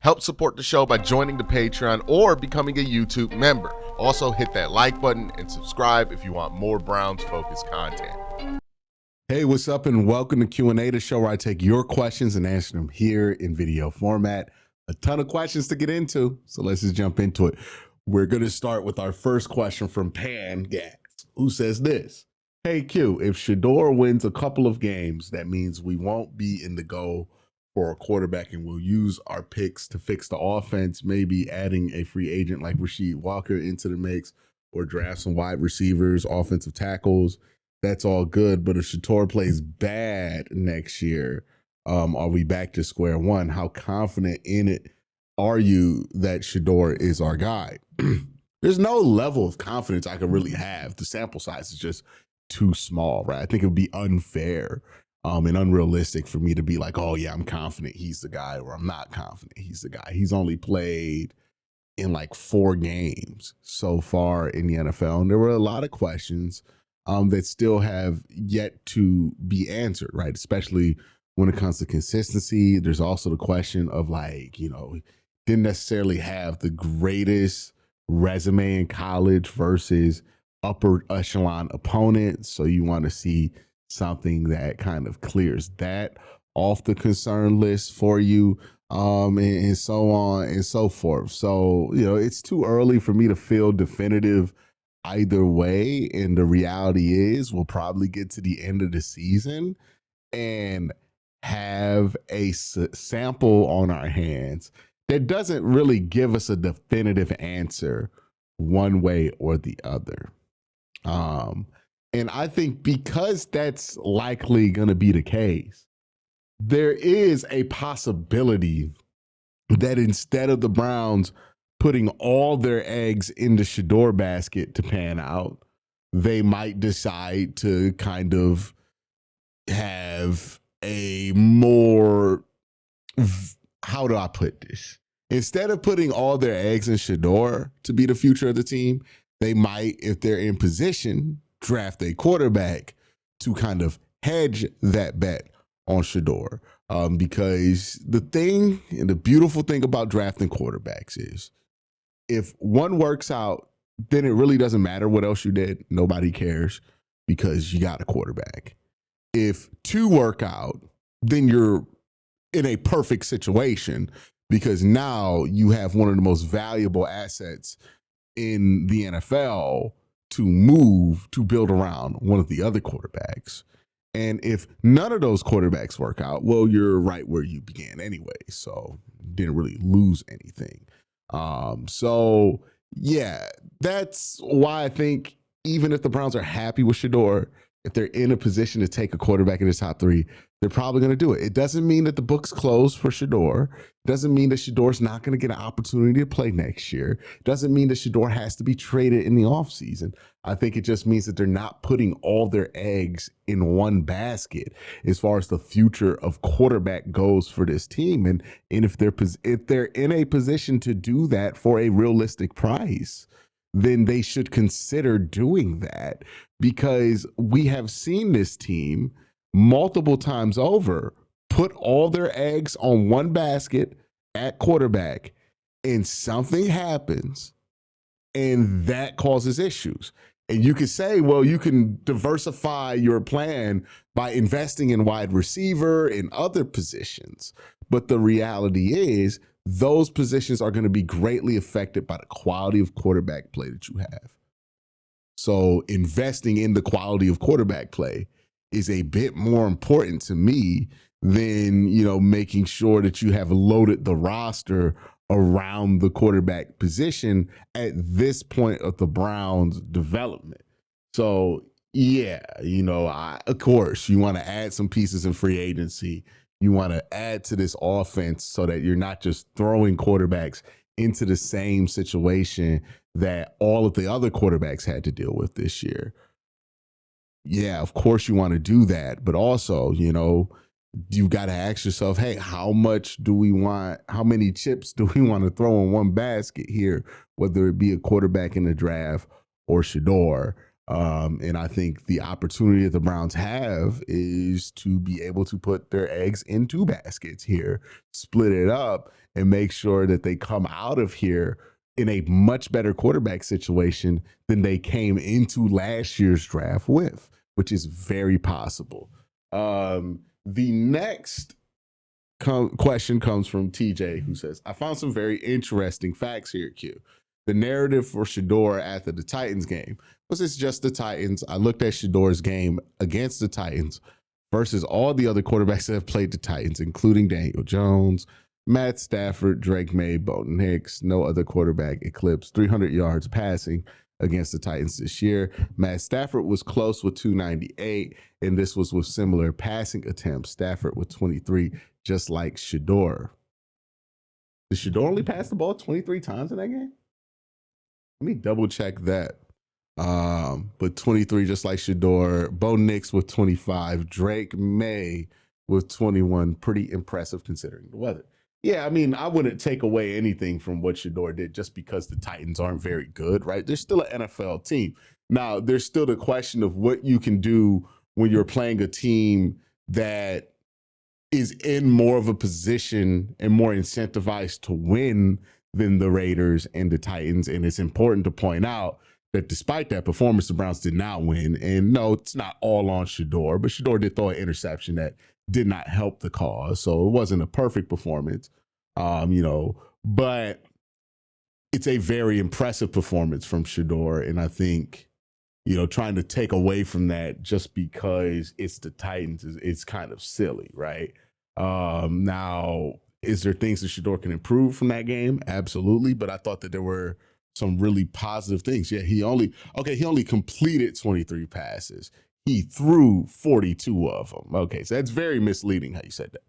Help support the show by joining the Patreon or becoming a YouTube member. Also, hit that like button and subscribe if you want more Browns-focused content. Hey, what's up, and welcome to QnA, the show where I take your questions and answer them here in video format. A ton of questions to get into, so let's just jump into it. We're going to start with our first question from Pan Gas, who says this. Hey, Q, if Shedeur wins a couple of games, that means we won't be in the go for a quarterback, and we'll use our picks to fix the offense, maybe adding a free agent like Rasheed Walker into the mix or draft some wide receivers, offensive tackles. That's all good, but if Shedeur plays bad next year, are we back to square one? How confident in it are you that Shedeur is our guy? There's no level of confidence I could really have. The sample size is just too small, right? I think it would be unfair and unrealistic for me to be like, oh yeah, I'm confident he's the guy, or I'm not confident he's the guy. He's only played in like 4 games so far in the NFL, and there were a lot of questions that still have yet to be answered, right? Especially when it comes to consistency. There's also the question of like, didn't necessarily have the greatest resume in college versus upper echelon opponents. So you want to see something that kind of clears that off the concern list for you, and so on and so forth. So, it's too early for me to feel definitive either way. And the reality is we'll probably get to the end of the season and have a sample on our hands that doesn't really give us a definitive answer one way or the other. And I think because that's likely going to be the case, there is a possibility that instead of the Browns putting all their eggs in the Shedeur basket to pan out, they might decide to kind of have a more, how do I put this? Instead of putting all their eggs in Shedeur to be the future of the team, they might, if they're in position, draft a quarterback to kind of hedge that bet on Shedeur. Because the thing and the beautiful thing about drafting quarterbacks is if one works out, then it really doesn't matter what else you did. Nobody cares because you got a quarterback. If 2 work out, then you're in a perfect situation because now you have one of the most valuable assets in the NFL to move to build around one of the other quarterbacks. And if none of those quarterbacks work out, well, you're right where you began anyway. So didn't really lose anything. So yeah, that's why I think even if the Browns are happy with Shedeur, if they're in a position to take a quarterback in the top 3, they're probably going to do it. It doesn't mean that the book's closed for Shedeur. It doesn't mean that Shedeur's not going to get an opportunity to play next year. It doesn't mean that Shedeur has to be traded in the offseason. I think it just means that they're not putting all their eggs in one basket as far as the future of quarterback goes for this team. And if they're in a position to do that for a realistic price, then they should consider doing that, because we have seen this team multiple times over put all their eggs on one basket at quarterback, and something happens and that causes issues. And you could say, well, you can diversify your plan by investing in wide receiver and other positions. But the reality is those positions are going to be greatly affected by the quality of quarterback play that you have. So investing in the quality of quarterback play is a bit more important to me than, making sure that you have loaded the roster around the quarterback position at this point of the Browns' development. So yeah, of course you want to add some pieces in free agency. You want to add to this offense so that you're not just throwing quarterbacks into the same situation that all of the other quarterbacks had to deal with this year. Yeah, of course you want to do that, but also, you got to ask yourself, hey, how many chips do we want to throw in one basket here, whether it be a quarterback in the draft or Shedeur? And I think the opportunity that the Browns have is to be able to put their eggs in 2 baskets here, split it up, and make sure that they come out of here in a much better quarterback situation than they came into last year's draft with, which is very possible. The next question comes from TJ, who says, I found some very interesting facts here, Q. The narrative for Shedeur after the Titans game was it's just the Titans. I looked at Shedeur's game against the Titans versus all the other quarterbacks that have played the Titans, including Daniel Jones, Matt Stafford, Drake May, Bolton Hicks. No other quarterback eclipsed 300 yards passing against the Titans this year. Matt Stafford was close with 298, and this was with similar passing attempts. Stafford with 23, just like Shedeur. Did Shedeur only pass the ball 23 times in that game? Let me double check that. But 23, just like Shedeur. Bo Nix with 25. Drake May with 21. Pretty impressive considering the weather. Yeah, I mean, I wouldn't take away anything from what Shedeur did just because the Titans aren't very good, right? They're still an NFL team. Now, there's still the question of what you can do when you're playing a team that is in more of a position and more incentivized to win than the Raiders and the Titans. And it's important to point out that despite that performance, the Browns did not win. And no, it's not all on Shedeur, but Shedeur did throw an interception that did not help the cause. So it wasn't a perfect performance, but it's a very impressive performance from Shedeur. And I think, trying to take away from that just because it's the Titans is kind of silly, right? Now, is there things that Shedeur can improve from that game? Absolutely. But I thought that there were some really positive things. Yeah, he only completed 23 passes. He threw 42 of them. Okay, so that's very misleading how you said that.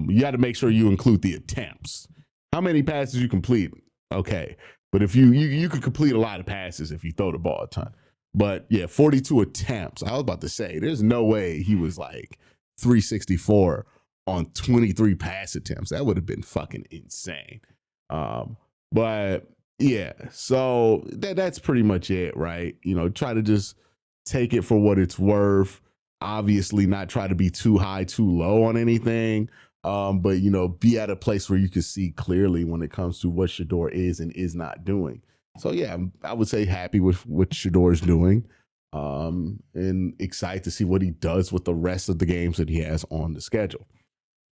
You got to make sure you include the attempts. How many passes you complete? Okay, but if you could complete a lot of passes if you throw the ball a ton. But yeah, 42 attempts. I was about to say, there's no way he was like 364 on 23 pass attempts. That would have been fucking insane. But yeah, so that's pretty much it, right? Try to just take it for what it's worth. Obviously, not try to be too high, too low on anything. But be at a place where you can see clearly when it comes to what Shedeur is and is not doing. So yeah, I would say happy with what Shedeur's doing. And excited to see what he does with the rest of the games that he has on the schedule.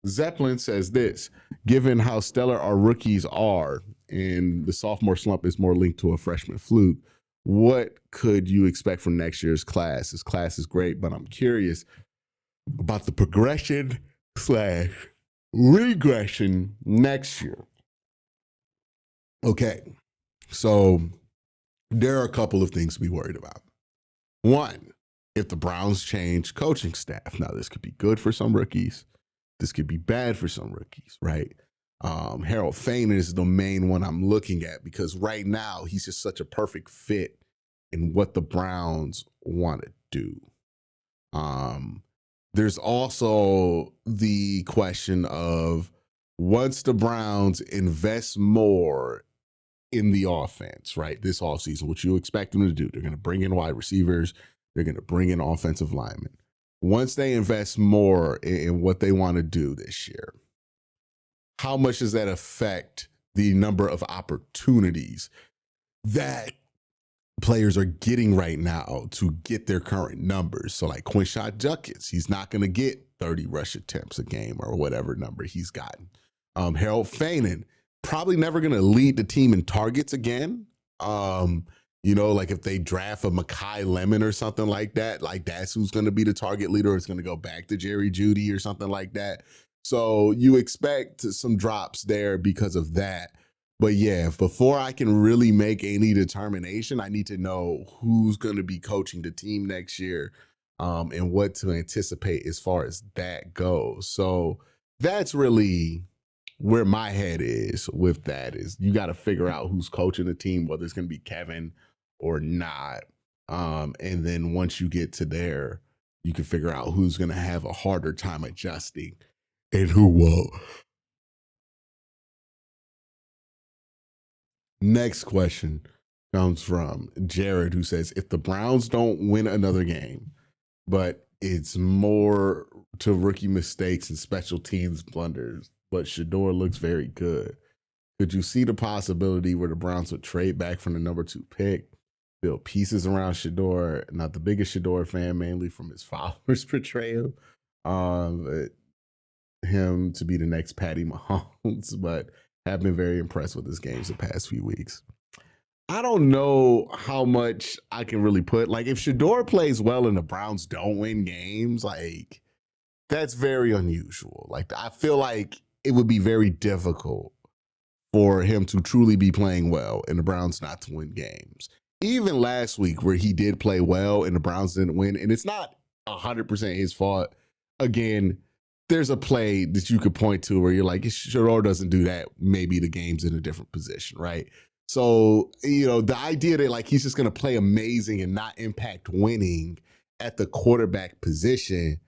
Zeppelin says this, given how stellar our rookies are and the sophomore slump is more linked to a freshman fluke, what could you expect from next year's class? This class is great, but I'm curious about the progression / regression next year. Okay, so there are a couple of things to be worried about. One, if the Browns change coaching staff. Now, this could be good for some rookies. This could be bad for some rookies, right? Harold Fain is the main one I'm looking at because right now he's just such a perfect fit in what the Browns want to do. There's also the question of once the Browns invest more in the offense, right, this offseason, what you expect them to do, they're going to bring in wide receivers, they're going to bring in offensive linemen. Once they invest more in what they want to do this year, how much does that affect the number of opportunities that players are getting right now to get their current numbers? So like Quincy Duckets, he's not going to get 30 rush attempts a game or whatever number he's gotten. Harold Fain, probably never going to lead the team in targets again. Like if they draft a Mekhi Lemon or something like that, like that's who's going to be the target leader. It's going to go back to Jerry Jeudy or something like that. So you expect some drops there because of that. But yeah, before I can really make any determination, I need to know who's going to be coaching the team next year and what to anticipate as far as that goes. So that's really where my head is with that, is you got to figure out who's coaching the team, whether it's going to be Kevin or not. And then once you get to there, you can figure out who's going to have a harder time adjusting and who won't. Next question comes from Jared, who says, if the Browns don't win another game, but it's more to rookie mistakes and special teams blunders but Shedeur looks very good. Could you see the possibility where the Browns would trade back from the number 2 pick, build pieces around Shedeur? Not the biggest Shedeur fan, mainly from his followers portrayal. Him to be the next Patty Mahomes, but have been very impressed with his games the past few weeks. I don't know how much I can really put. Like, if Shedeur plays well and the Browns don't win games, like, that's very unusual. Like, I feel like it would be very difficult for him to truly be playing well and the Browns not to win games. Even last week where he did play well and the Browns didn't win, and it's not 100% his fault. Again, there's a play that you could point to where you're like, if Shedeur doesn't do that, maybe the game's in a different position, right? So, the idea that like he's just going to play amazing and not impact winning at the quarterback position,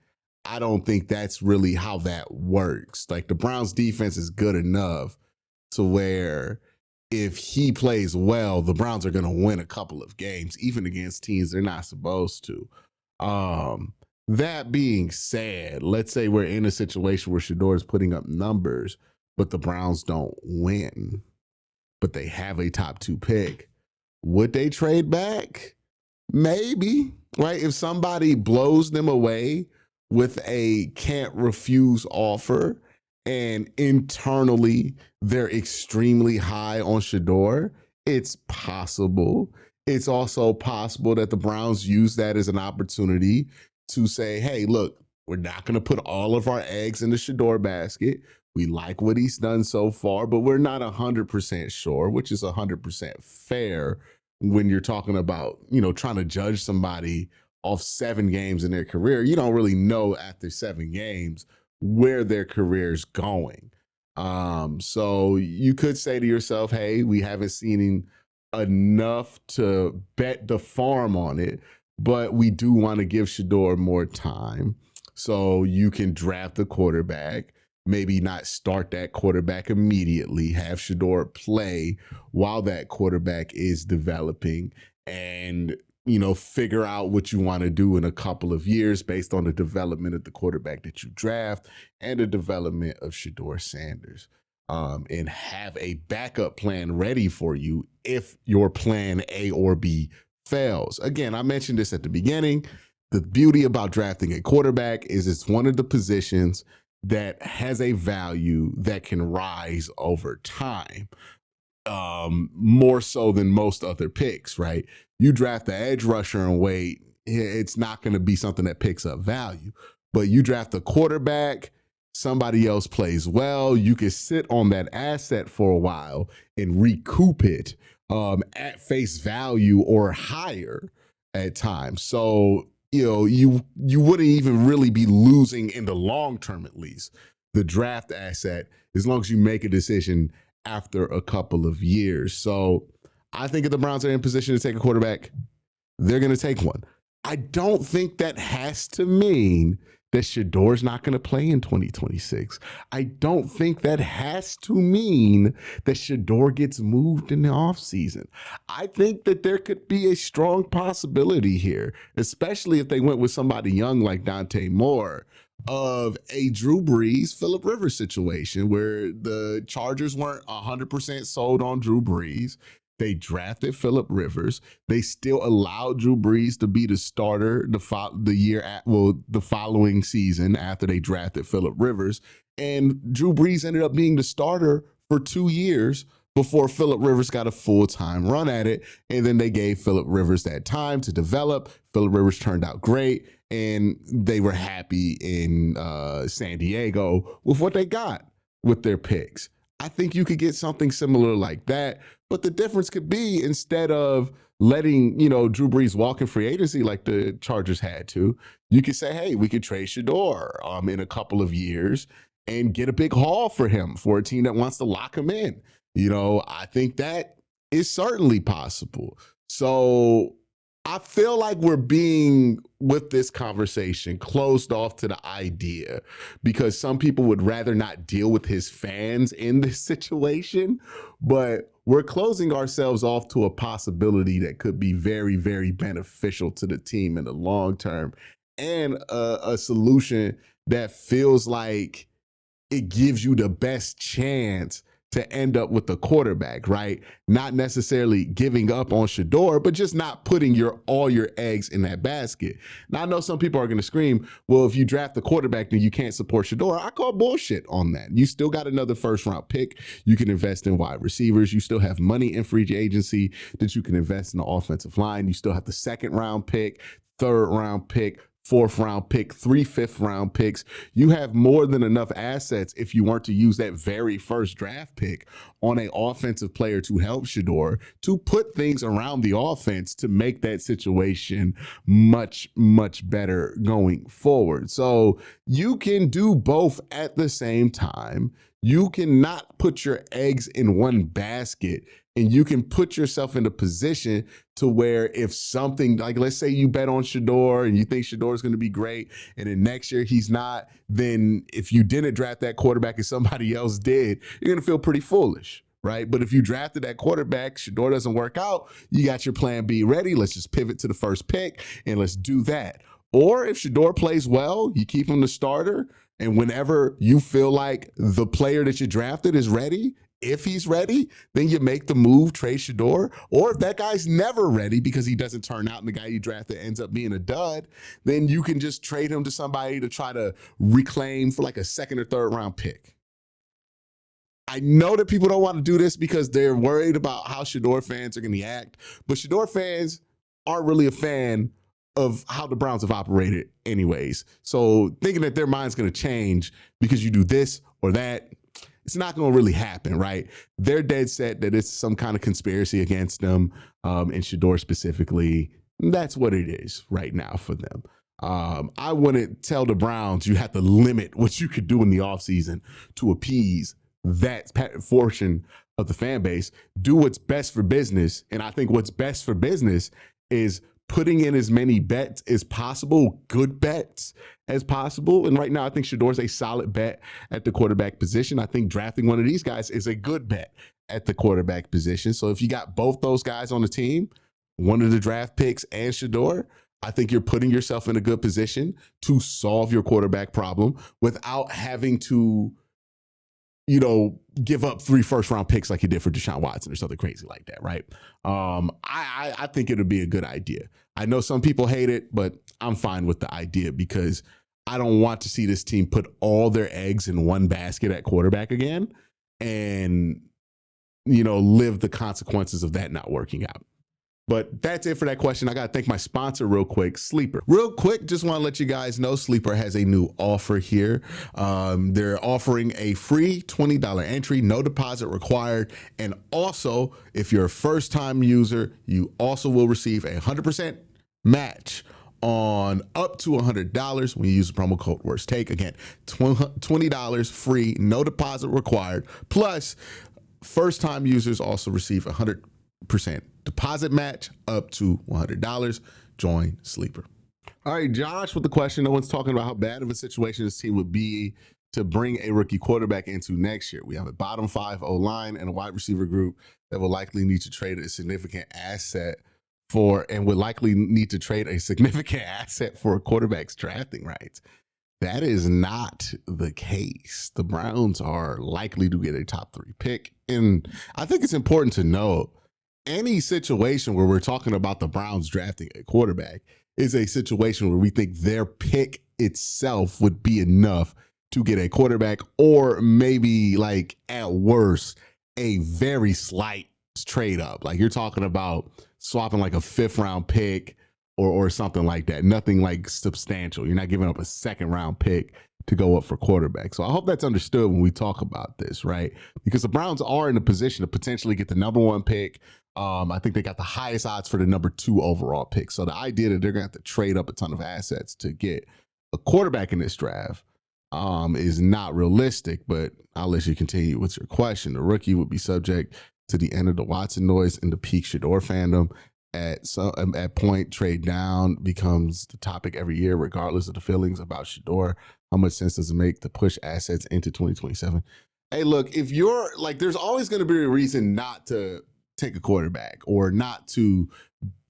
I don't think that's really how that works. Like, the Browns defense is good enough to where if he plays well, the Browns are going to win a couple of games, even against teams they're not supposed to. That being said, let's say we're in a situation where Shedeur is putting up numbers, but the Browns don't win, but they have a top 2 pick. Would they trade back? Maybe, right? If somebody blows them away with a can't refuse offer and internally they're extremely high on Shedeur, it's possible. It's also possible that the Browns use that as an opportunity to say, hey, look, we're not going to put all of our eggs in the Shedeur basket. We like what he's done so far, but we're not 100% sure, which is 100% fair when you're talking about, trying to judge somebody off 7 games in their career. You don't really know after 7 games where their career is going. So you could say to yourself, hey, we haven't seen enough to bet the farm on it, but we do want to give Shedeur more time. So you can draft the quarterback, maybe not start that quarterback immediately, have Shedeur play while that quarterback is developing, and figure out what you want to do in a couple of years based on the development of the quarterback that you draft and the development of Shedeur Sanders, and have a backup plan ready for you if your plan A or B fails. Again, I mentioned this at the beginning. The beauty about drafting a quarterback is it's one of the positions that has a value that can rise over time, more so than most other picks, right? You draft the edge rusher and wait, it's not going to be something that picks up value. But you draft a quarterback, somebody else plays well, you can sit on that asset for a while and recoup it at face value or higher at times. So, you wouldn't even really be losing in the long term, at least, the draft asset, as long as you make a decision after a couple of years. So I think if the Browns are in position to take a quarterback, they're going to take one. I don't think that has to mean that Shedeur's not going to play in 2026. I don't think that has to mean that Shedeur gets moved in the offseason. I think that there could be a strong possibility here, especially if they went with somebody young like Dante Moore, of a Drew Brees, Phillip Rivers situation where the Chargers weren't 100% sold on Drew Brees. They drafted Phillip Rivers. They still allowed Drew Brees to be the starter the following season after they drafted Phillip Rivers. And Drew Brees ended up being the starter for 2 years before Phillip Rivers got a full-time run at it. And then they gave Phillip Rivers that time to develop. Phillip Rivers turned out great, and they were happy in San Diego with what they got with their picks. I think you could get something similar like that. But the difference could be, instead of letting, Drew Brees walk in free agency like the Chargers had to, you could say, hey, we could trade Shedeur in a couple of years and get a big haul for him for a team that wants to lock him in. I think that is certainly possible. So I feel like we're being, with this conversation, closed off to the idea because some people would rather not deal with his fans in this situation, but we're closing ourselves off to a possibility that could be very, very beneficial to the team in the long term, and a solution that feels like it gives you the best chance to end up with the quarterback, right? Not necessarily giving up on Shedeur, but just not putting all your eggs in that basket. Now, I know some people are going to scream, well, if you draft the quarterback, then you can't support Shedeur. I call bullshit on that. You still got another first-round pick. You can invest in wide receivers. You still have money in free agency that you can invest in the offensive line. You still have the second-round pick, third-round pick, fourth-round pick, 3 fifth-round picks. You have more than enough assets if you weren't to use that very first draft pick on an offensive player to help Shedeur to put things around the offense to make that situation much, much better going forward. So you can do both at the same time. You cannot put your eggs in one basket, and you can put yourself in a position to where if something, like let's say you bet on Shedeur and you think Shedeur is going to be great, and then next year he's not, then if you didn't draft that quarterback and somebody else did, you're going to feel pretty foolish, right? But if you drafted that quarterback, Shedeur doesn't work out, you got your plan B ready. Let's just pivot to the first pick and let's do that. Or if Shedeur plays well, you keep him the starter, and whenever you feel like the player that you drafted is ready, if he's ready, then you make the move, trade Shedeur. Or if that guy's never ready because he doesn't turn out and the guy you drafted ends up being a dud, then you can just trade him to somebody to try to reclaim for like a second or third round pick. I know that people don't want to do this because they're worried about how Shedeur fans are going to act, but Shedeur fans aren't really a fan of how the Browns have operated anyways. So thinking that their mind's going to change because you do this or that, it's not going to really happen, right? They're dead set that it's some kind of conspiracy against them, and Shedeur specifically. That's what it is right now for them. I wouldn't tell the Browns you have to limit what you could do in the offseason to appease that portion of the fan base. Do what's best for business. And I think what's best for business is putting in as many bets as possible, good bets as possible. And right now, I think Shedeur's a solid bet at the quarterback position. I think drafting one of these guys is a good bet at the quarterback position. So if you got both those guys on the team, one of the draft picks and Shedeur, I think you're putting yourself in a good position to solve your quarterback problem without having to, give up 3 first-round picks like you did for Deshaun Watson or something crazy like that, right? I think it would be a good idea. I know some people hate it, but I'm fine with the idea because I don't want to see this team put all their eggs in one basket at quarterback again and, live the consequences of that not working out. But that's it for that question. I got to thank my sponsor real quick, Sleeper. Real quick, just want to let you guys know Sleeper has a new offer here. They're offering a free $20 entry, no deposit required. And also, if you're a first-time user, you also will receive a 100% match on up to $100 when you use the promo code WORSTTAKE. Again, $20 free, no deposit required. Plus, first-time users also receive 100% deposit match up to $100. Join Sleeper. All right, Josh with the question. No one's talking about how bad of a situation this team would be to bring a rookie quarterback into next year. We have a bottom 5 O-line and a wide receiver group that will likely need to trade a significant asset for a quarterback's drafting rights. That is not the case. The Browns are likely to get a top 3 pick. And I think it's important to note any situation where we're talking about the Browns drafting a quarterback is a situation where we think their pick itself would be enough to get a quarterback, or maybe like at worst, a very slight trade up. Like you're talking about swapping like a 5th round pick or something like that. Nothing like substantial. You're not giving up a 2nd round pick to go up for quarterback. So I hope that's understood when we talk about this, right? Because the Browns are in a position to potentially get the number 1 pick. I think they got the highest odds for the number 2 overall pick. So the idea that they're going to have to trade up a ton of assets to get a quarterback in this draft is not realistic, but I'll let you continue with your question. The rookie would be subject to the end of the Watson noise and the peak Shedeur fandom. At point, trade down becomes the topic every year, regardless of the feelings about Shedeur. How much sense does it make to push assets into 2027? Hey, look, if you're like, there's always going to be a reason not to take a quarterback or not to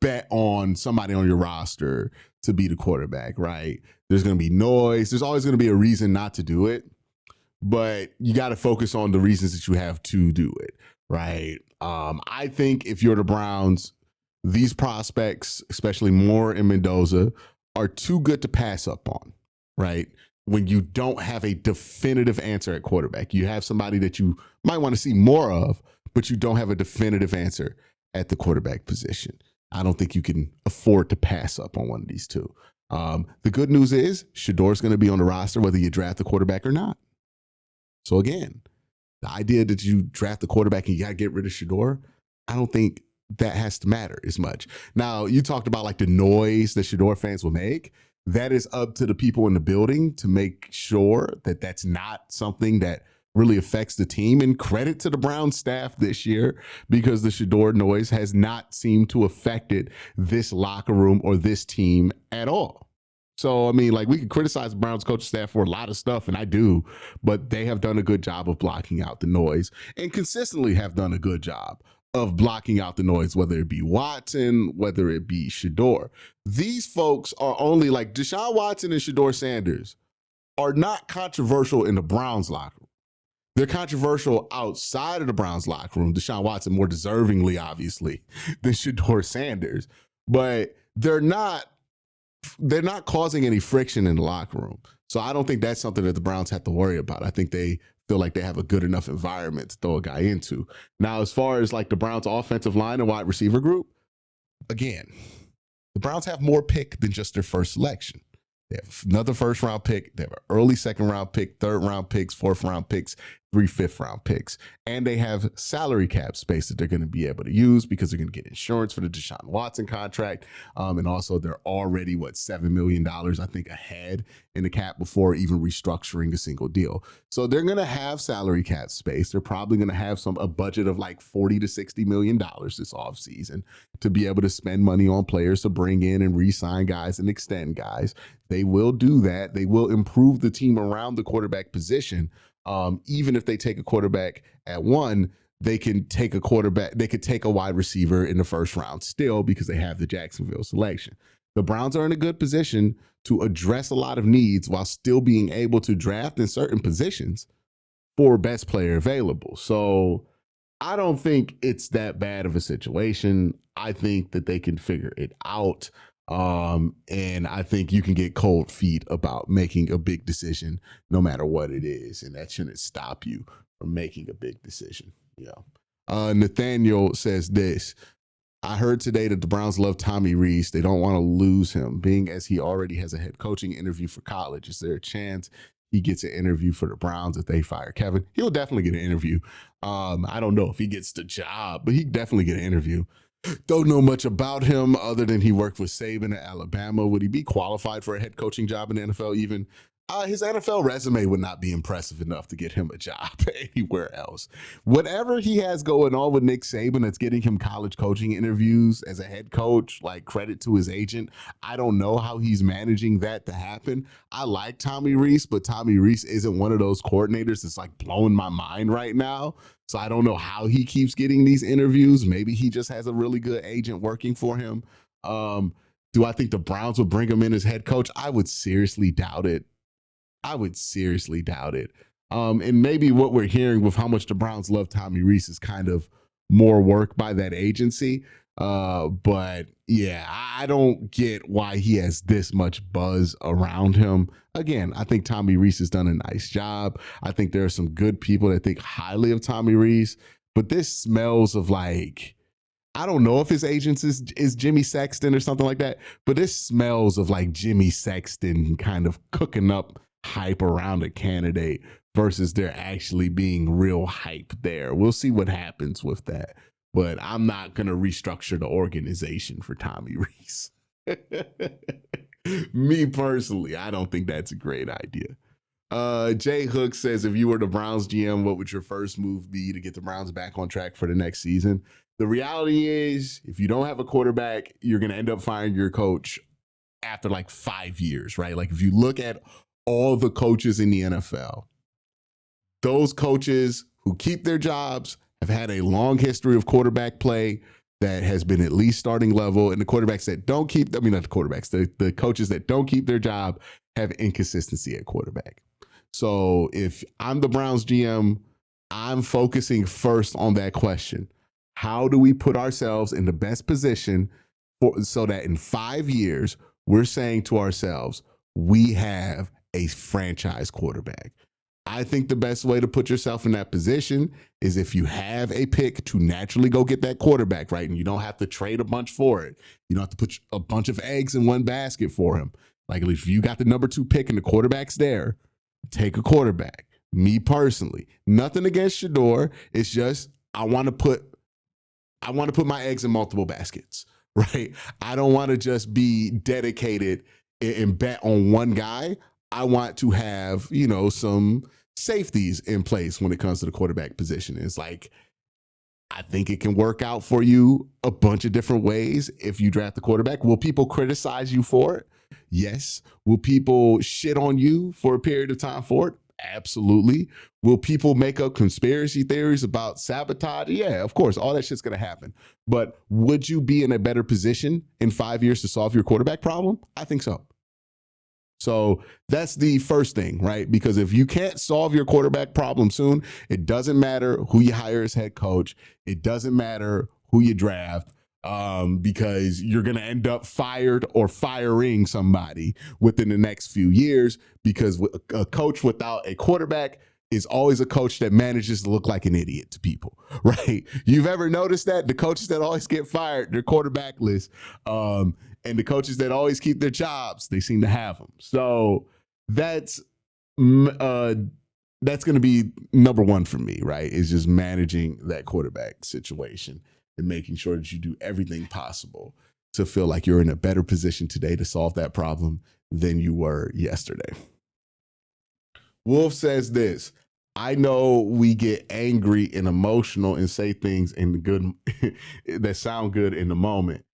bet on somebody on your roster to be the quarterback, right? There's going to be noise. There's always going to be a reason not to do it. but you got to focus on the reasons that you have to do it, right? I think if you're the Browns, these prospects, especially Moore and Mendoza, are too good to pass up on, right? When you don't have a definitive answer at quarterback, you have somebody that you might want to see more of, but you don't have a definitive answer at the quarterback position. I don't think you can afford to pass up on one of these two. The good news is Shedeur's going to be on the roster whether you draft the quarterback or not. So again, the idea that you draft the quarterback and you got to get rid of Shedeur, I don't think that has to matter as much. Now, you talked about like the noise that Shedeur fans will make. That is up to the people in the building to make sure that that's not something that really affects the team. And credit to the Browns staff this year, because the Shedeur noise has not seemed to affected this locker room or this team at all. So, I mean, like, we can criticize the Browns coaching staff for a lot of stuff, and I do, but they have done a good job of blocking out the noise and consistently have done a good job of blocking out the noise, whether it be Watson, whether it be Shedeur. These folks are only like Deshaun Watson and Shedeur Sanders are not controversial in the Browns locker room. They're controversial outside of the Browns locker room. Deshaun Watson more deservingly, obviously, than Shedeur Sanders, but they're not causing any friction in the locker room. So I don't think that's something that the Browns have to worry about. I think they feel like they have a good enough environment to throw a guy into. Now, as far as like the Browns offensive line and wide receiver group, again, the Browns have more pick than just their first selection. They have another first round pick. They have an early second round pick, third round picks, fourth round picks, 3 fifth round picks. And they have salary cap space that they're going to be able to use because they're going to get insurance for the Deshaun Watson contract. And also they're already, $7 million, I think, ahead in the cap before even restructuring a single deal. So they're going to have salary cap space. They're probably going to have a budget of like $40 to $60 million this offseason to be able to spend money on players to bring in and re-sign guys and extend guys. They will do that. They will improve the team around the quarterback position. Even if they take a quarterback at 1, they can take a quarterback. They could take a wide receiver in the first round still because they have the Jacksonville selection. The Browns are in a good position to address a lot of needs while still being able to draft in certain positions for best player available. So I don't think it's that bad of a situation. I think that they can figure it out. And I think you can get cold feet about making a big decision no matter what it is. And that shouldn't stop you from making a big decision. Yeah. Nathaniel says this: I heard today that the Browns love Tommy REES. They don't want to lose him, being as he already has a head coaching interview for college. Is there a chance he gets an interview for the Browns if they fire Kevin? He'll definitely get an interview. I don't know if he gets the job, but he definitely get an interview. Don't know much about him other than he worked with Saban at Alabama. Would he be qualified for a head coaching job in the NFL even? His NFL resume would not be impressive enough to get him a job anywhere else. Whatever he has going on with Nick Saban that's getting him college coaching interviews as a head coach, like, credit to his agent. I don't know how he's managing that to happen. I like Tommy REES, but Tommy REES isn't one of those coordinators that's like blowing my mind right now. So I don't know how he keeps getting these interviews. Maybe he just has a really good agent working for him. Do I think the Browns would bring him in as head coach? I would seriously doubt it. And maybe what we're hearing with how much the Browns love Tommy REES is kind of more work by that agency. But yeah, I don't get why he has this much buzz around him. Again, I think Tommy REES has done a nice job. I think there are some good people that think highly of Tommy REES, but this smells of like, I don't know if his agent is Jimmy Sexton or something like that, but this smells of like Jimmy Sexton kind of cooking up hype around a candidate versus there actually being real hype there. We'll see what happens with that, but I'm not going to restructure the organization for Tommy REES. Me personally, I don't think that's a great idea. Jay Hook says, if you were the Browns GM, what would your first move be to get the Browns back on track for the next season? The reality is, if you don't have a quarterback, you're going to end up firing your coach after like 5 years, right? Like, if you look at all the coaches in the NFL, those coaches who keep their jobs have had a long history of quarterback play that has been at least starting level, and the quarterbacks that don't keep, not the quarterbacks, the coaches that don't keep their job have inconsistency at quarterback. So if I'm the Browns GM, I'm focusing first on that question. How do we put ourselves in the best position so that in 5 years, we're saying to ourselves, we have a franchise quarterback? I think the best way to put yourself in that position is if you have a pick to naturally go get that quarterback, right? And you don't have to trade a bunch for it. You don't have to put a bunch of eggs in one basket for him. Like, at least if you got the number 2 pick and the quarterback's there, take a quarterback. Me personally, nothing against Shedeur. It's just I want to put my eggs in multiple baskets, right? I don't want to just be dedicated and bet on one guy. I want to have, some safeties in place when it comes to the quarterback position. It's like, I think it can work out for you a bunch of different ways if you draft the quarterback. Will people criticize you for it? Yes. Will people shit on you for a period of time for it? Absolutely. Will people make up conspiracy theories about sabotage? Yeah, of course. All that shit's going to happen. But would you be in a better position in 5 years to solve your quarterback problem? I think so. So that's the first thing, right? Because if you can't solve your quarterback problem soon, it doesn't matter who you hire as head coach. It doesn't matter who you draft, because you're going to end up fired or firing somebody within the next few years, because a coach without a quarterback is always a coach that manages to look like an idiot to people, right? You've ever noticed that? The coaches that always get fired, they're quarterbackless. And the coaches that always keep their jobs, they seem to have them. So that's going to be number one for me, right? Is just managing that quarterback situation and making sure that you do everything possible to feel like you're in a better position today to solve that problem than you were yesterday. Wolf says this: I know we get angry and emotional and say things in the good that sound good in the moment.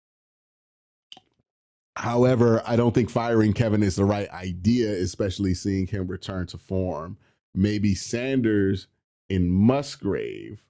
However, I don't think firing Kevin is the right idea, especially seeing him return to form. Maybe Sanders and Musgrave.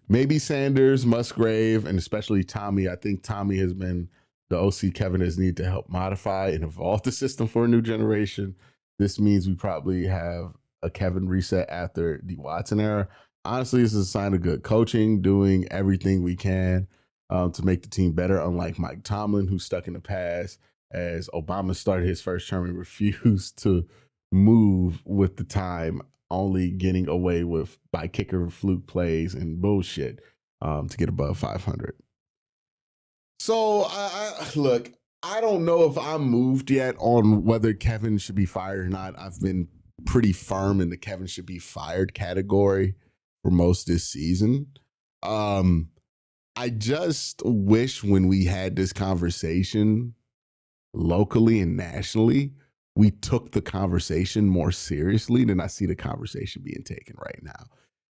Maybe Sanders, Musgrave, and especially Tommy. I think Tommy has been the OC Kevin has need to help modify and evolve the system for a new generation. This means we probably have a Kevin reset after the Watson era. Honestly, this is a sign of good coaching, doing everything we can to make the team better, unlike Mike Tomlin, who's stuck in the past as Obama started his first term and refused to move with the time, only getting away with by kicker fluke plays and bullshit to get above 500. So, look, I don't know if I'm moved yet on whether Kevin should be fired or not. I've been pretty firm in the Kevin should be fired category for most this season. I just wish when we had this conversation locally and nationally, we took the conversation more seriously than I see the conversation being taken right now.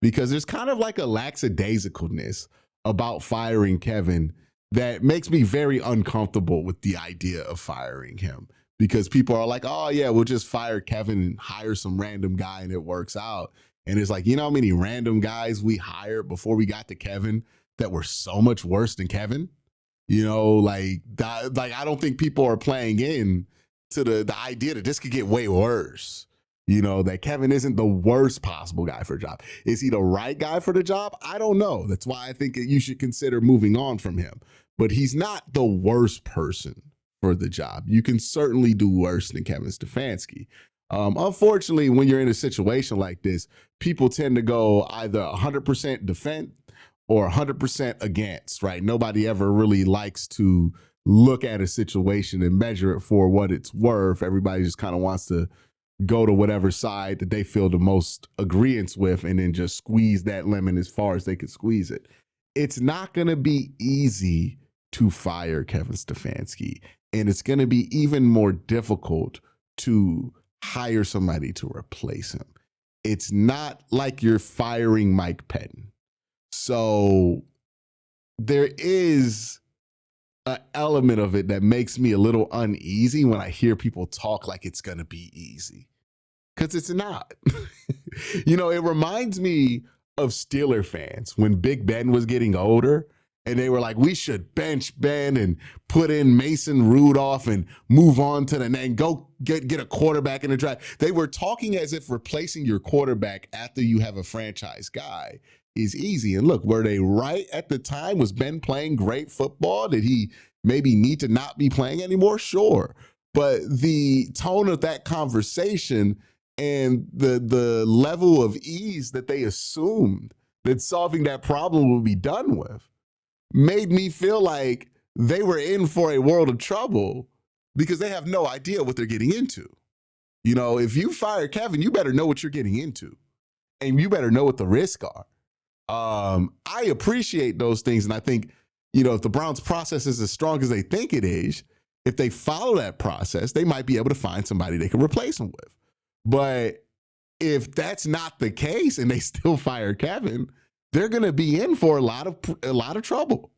Because there's kind of like a lackadaisicalness about firing Kevin that makes me very uncomfortable with the idea of firing him. Because people are like, oh yeah, we'll just fire Kevin and hire some random guy and it works out. And it's like, you know how many random guys we hired before we got to Kevin that were so much worse than Kevin? I don't think people are playing in to the idea that this could get way worse. That Kevin isn't the worst possible guy for a job. Is he the right guy for the job? I don't know. That's why I think that you should consider moving on from him. But he's not the worst person for the job. You can certainly do worse than Kevin Stefanski. Unfortunately, when you're in a situation like this, people tend to go either 100% defend or 100% against, right? Nobody ever really likes to look at a situation and measure it for what it's worth. Everybody just kind of wants to go to whatever side that they feel the most agreeance with and then just squeeze that lemon as far as they can squeeze it. It's not going to be easy to fire Kevin Stefanski, and it's going to be even more difficult to hire somebody to replace him. It's not like you're firing Mike Pettin. So there is an element of it that makes me a little uneasy when I hear people talk like it's going to be easy. Because it's not. It reminds me of Steeler fans when Big Ben was getting older And they were like, we should bench Ben and put in Mason Rudolph and move on to and go get a quarterback in the draft. They were talking as if replacing your quarterback after you have a franchise guy is easy. And look, were they right at the time? Was Ben playing great football? Did he maybe need to not be playing anymore? Sure. But the tone of that conversation and the level of ease that they assumed that solving that problem would be done with made me feel like they were in for a world of trouble because they have no idea what they're getting into. You know, if you fire Kevin, you better know what you're getting into and you better know what the risks are. I appreciate those things. And I think, you know, if the Browns process is as strong as they think it is, if they follow that process, they might be able to find somebody they can replace him with. But if that's not the case and they still fire Kevin, they're going to be in for a lot of trouble.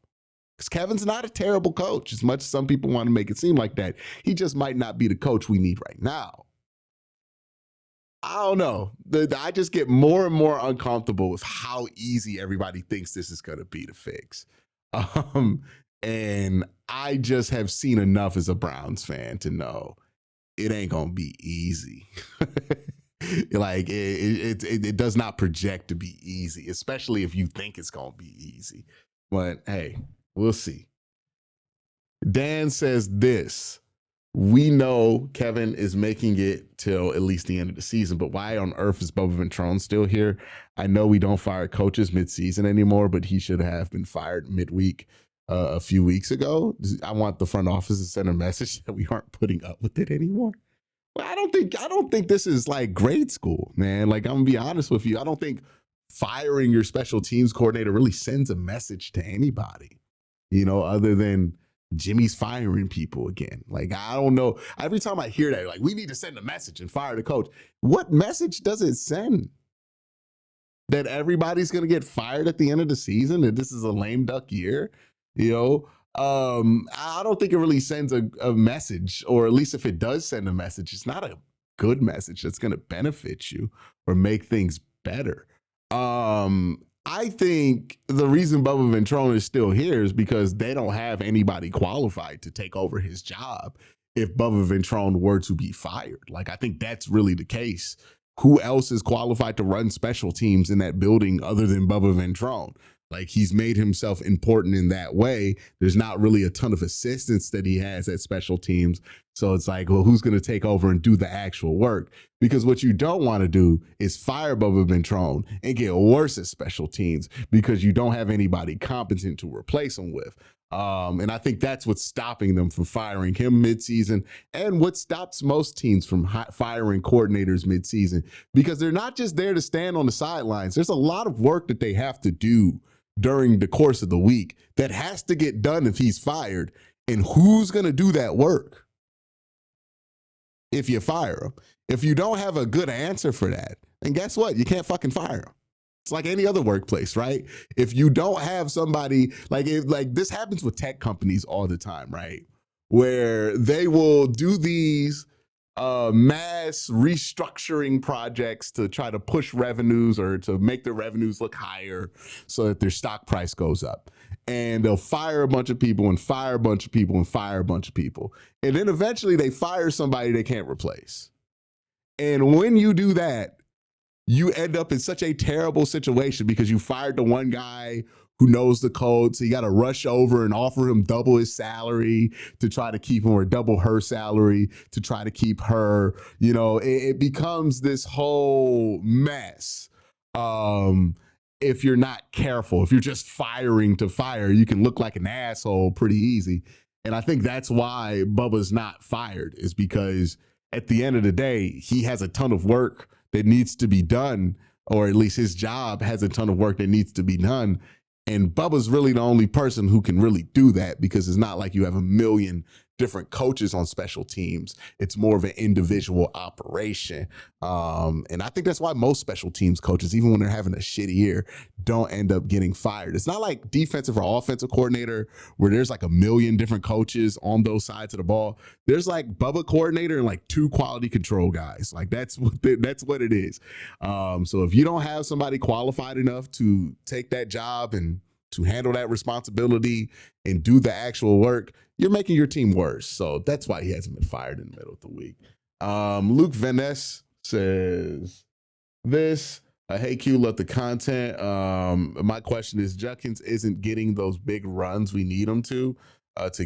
Because Kevin's not a terrible coach, as much as some people want to make it seem like that. He just might not be the coach we need right now. I don't know. I just get more and more uncomfortable with how easy everybody thinks this is going to be to fix. And I just have seen enough as a Browns fan to know it ain't going to be easy. Like it does not project to be easy, especially if you think it's going to be easy. But hey, we'll see. Dan says this. We know Kevin is making it till at least the end of the season, but why on earth is Bubba Ventrone still here? I know we don't fire coaches mid-season anymore, but he should have been fired midweek a few weeks ago. I want the front office to send a message that we aren't putting up with it anymore. Well, I don't think this is like grade school, man. Like, I'm gonna be honest with you. I don't think firing your special teams coordinator really sends a message to anybody, you know, other than Jimmy's firing people again. Like, I don't know. Every time I hear that, like, we need to send a message and fire the coach. What message does it send? That everybody's going to get fired at the end of the season? That this is a lame duck year? You know, I don't think it really sends a message, or at least if it does send a message, it's not a good message that's going to benefit you or make things better. I think the reason Bubba Ventrone is still here is because they don't have anybody qualified to take over his job if Bubba Ventrone were to be fired. Like, I think that's really the case. Who else is qualified to run special teams in that building other than Bubba Ventrone? Like, he's made himself important in that way. There's not really a ton of assistants that he has at special teams. So it's like, well, who's going to take over and do the actual work? Because what you don't want to do is fire Bubba Ventrone and get worse at special teams because you don't have anybody competent to replace him with. And I think that's what's stopping them from firing him midseason, and what stops most teams from firing coordinators midseason, because they're not just there to stand on the sidelines. There's a lot of work that they have to do during the course of the week that has to get done if he's fired. And who's going to do that work if you fire him? If you don't have a good answer for that, then guess what? You can't fucking fire him. It's like any other workplace, right? If you don't have somebody, like this happens with tech companies all the time, right? Where they will do these mass restructuring projects to try to push revenues or to make their revenues look higher so that their stock price goes up. And they'll fire a bunch of people and fire a bunch of people and fire a bunch of people. And then eventually they fire somebody they can't replace. And when you do that, you end up in such a terrible situation because you fired the one guy who knows the code. So you got to rush over and offer him double his salary to try to keep him, or double her salary to try to keep her. You know, it becomes this whole mess. If you're not careful, if you're just firing to fire, you can look like an asshole pretty easy. And I think that's why Bubba's not fired, is because at the end of the day, he has a ton of work that needs to be done, or at least his job has a ton of work that needs to be done. And Bubba's really the only person who can really do that, because it's not like you have a million different coaches on special teams. It's more of an individual operation. And I think that's why most special teams coaches, even when they're having a shitty year, don't end up getting fired. It's not like defensive or offensive coordinator where there's like a million different coaches on those sides of the ball. There's like Bubba coordinator and like 2 quality control guys. Like that's what it is. So if you don't have somebody qualified enough to take that job and to handle that responsibility and do the actual work, you're making your team worse. So that's why he hasn't been fired in the middle of the week. Luke Vaness says this. Hey Q, love the content. My question is, Judkins isn't getting those big runs we need him to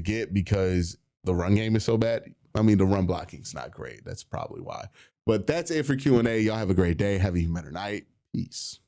get because the run game is so bad. I mean, the run blocking's not great. That's probably why. But that's it for Q&A. Y'all have a great day. Have an even better night. Peace.